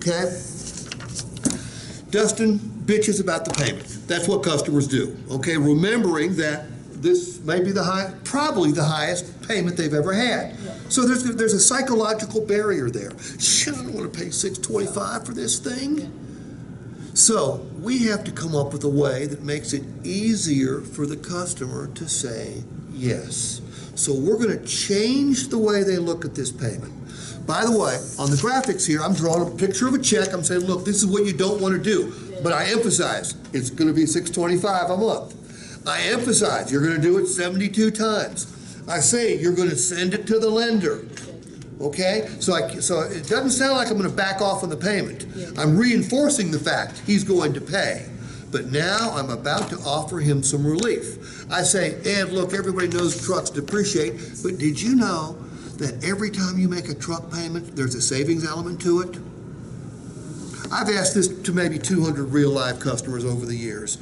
Okay? Dustin bitches about the payment. That's what customers do. Okay? Remembering that this may be probably the highest payment they've ever had. So there's a psychological barrier there. Shit, I don't want to pay $625 for this thing. So we have to come up with a way that makes it easier for the customer to say yes. So we're going to change the way they look at this payment. By the way, on the graphics here, I'm drawing a picture of a check. I'm saying, look, this is what you don't want to do. But I emphasize, it's going to be $625 a month. I emphasize, you're going to do it 72 times. I say, you're going to send it to the lender. Okay? So it doesn't sound like I'm going to back off on the payment. I'm reinforcing the fact he's going to pay. But now I'm about to offer him some relief. I say, Ed, look, everybody knows trucks depreciate, but did you know that every time you make a truck payment, there's a savings element to it? I've asked this to maybe 200 real-life customers over the years.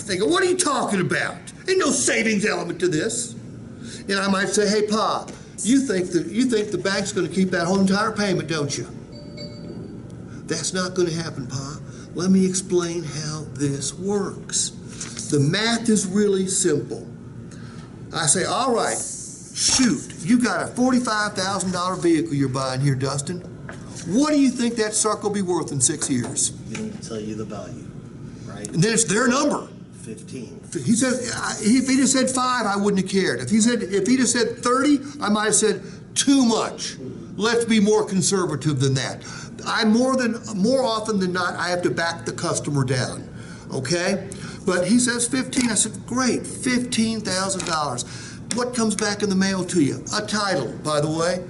They go, what are you talking about? Ain't no savings element to this. And I might say, hey, Pa, you think the bank's going to keep that whole entire payment, don't you? That's not going to happen, Pa. Let me explain how this works. The math is really simple. I say, all right, shoot, you got a $45,000 vehicle you're buying here, Dustin. What do you think that sucker will be worth in 6 years? He didn't tell you the value, right? And then it's their number. 15. He said, if he just said 5, I wouldn't have cared. If he just said 30, I might have said too much. Let's be more conservative than that. More often than not, I have to back the customer down. Okay? But he says 15. I said, great, $15,000. What comes back in the mail to you? A title, by the way.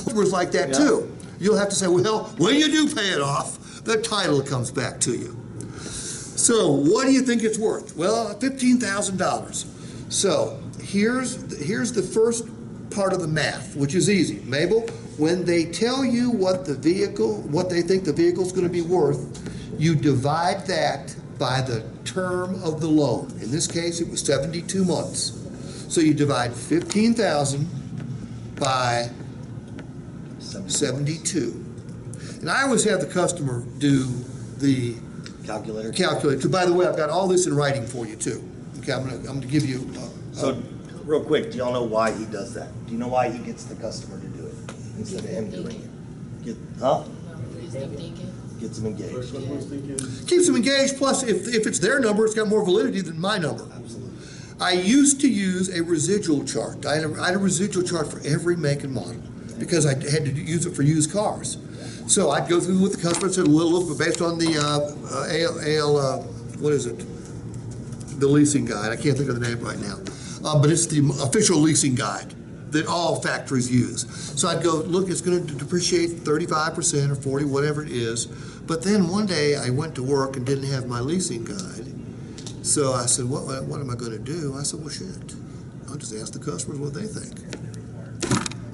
Numbers like that too. You'll have to say, well, when you do pay it off, the title comes back to you. So what do you think it's worth? Well, $15,000. So here's the first part of the math, which is easy. Mabel, when they tell you what they think the vehicle's going to be worth, you divide that by the term of the loan. In this case, it was 72 months. So you divide 15,000 by 72. And I always have the customer do the calculator. So by the way, I've got all this in writing for you too. Okay, I'm gonna give you. So, real quick, do y'all know why he does that? Do you know why he gets the customer to do it instead of him doing it? Gets them engaged. Keeps them engaged. Plus, if it's their number, it's got more validity than my number. Absolutely. I used to use a residual chart. I had a residual chart for every make and model because I had to use it for used cars. So I'd go through with the customer and say, well, look, based on the what is it? The leasing guide. I can't think of the name right now. But it's the official leasing guide that all factories use. So I'd go, look, it's going to depreciate 35% or 40, whatever it is. But then one day I went to work and didn't have my leasing guide. So I said, what am I going to do? I said, well, shit. I'll just ask the customers what they think.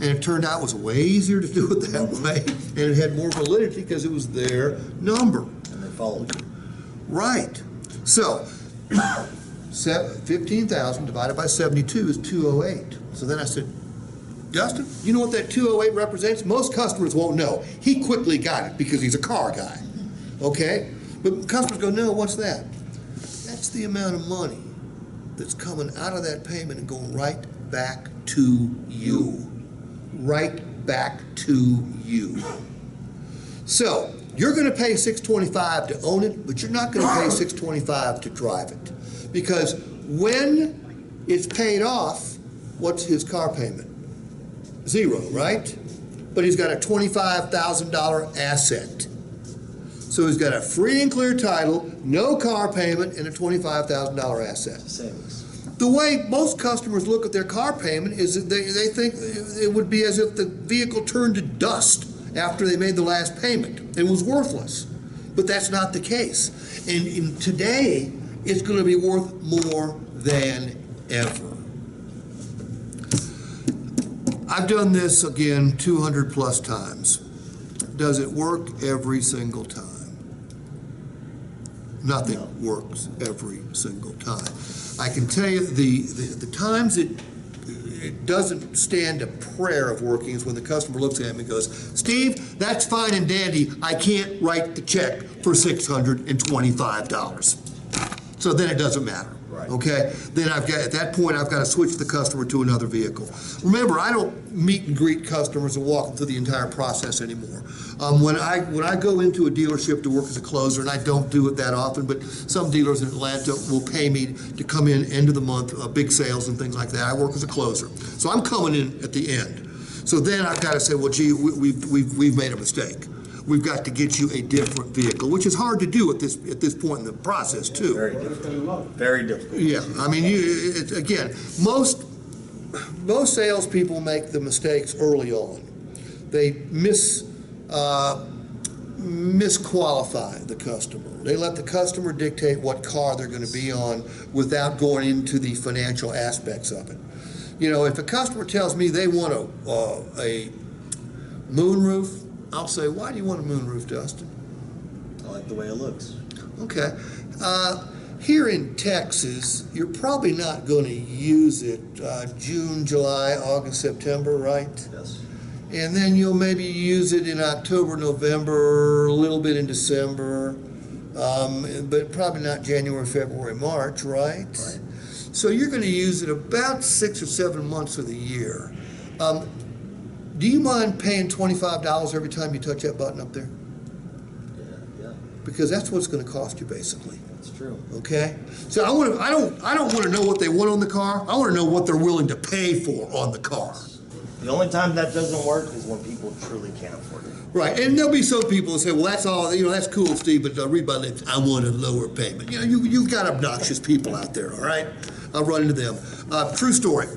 And it turned out it was way easier to do it that way, and it had more validity because it was their number. And they followed you. Right. So 15,000 divided by 72 is 208. So then I said, Dustin, you know what that 208 represents? Most customers won't know. He quickly got it because he's a car guy. Okay? But customers go, no, what's that? That's the amount of money that's coming out of that payment and going right back to you. Right back to you. So you're going to pay $625 to own it, but you're not going to pay $625 to drive it, because when it's paid off, what's his car payment? 0, right? But he's got a $25,000 asset. So he's got a free and clear title, no car payment, and a $25,000 asset. Savings. The way most customers look at their car payment is that they think it would be as if the vehicle turned to dust after they made the last payment and was worthless. But that's not the case. And today, it's going to be worth more than ever. I've done this, again, 200 plus times. Does it work every single time? Nothing works every single time. I can tell you the times it doesn't stand a prayer of working is when the customer looks at me and goes, Steve, that's fine and dandy, I can't write the check for $625. So then it doesn't matter. Right. Okay? Then at that point, I've got to switch the customer to another vehicle. Remember, I don't meet and greet customers and walk them through the entire process anymore. When I go into a dealership to work as a closer, and I don't do it that often, but some dealers in Atlanta will pay me to come in end of the month, big sales and things like that. I work as a closer. So I'm coming in at the end. So then I've got to say, well, gee, we've made a mistake. We've got to get you a different vehicle, which is hard to do at this point in the process too. Very difficult. Very difficult. Yeah, I mean, again, most salespeople make the mistakes early on. They misqualify the customer. They let the customer dictate what car they're going to be on without going into the financial aspects of it. You know, if a customer tells me they want a moonroof, I'll say, why do you want a moonroof, Dustin? I like the way it looks. Okay. Here in Texas, you're probably not going to use it June, July, August, September, right? Yes. And then you'll maybe use it in October, November, a little bit in December, but probably not January, February, March, right? Right. So you're going to use it about 6 or 7 months of the year. Do you mind paying $25 every time you touch that button up there? Yeah. Because that's what it's going to cost you, basically. That's true. Okay, so I don't want to know what they want on the car. I want to know what they're willing to pay for on the car. The only time that doesn't work is when people truly can't afford it. Right, and there'll be some people that say, "Well, that's all. You know, that's cool, Steve, but read my lips. I want a lower payment." You know, you've got obnoxious people out there. All right, I'll run into them. True story.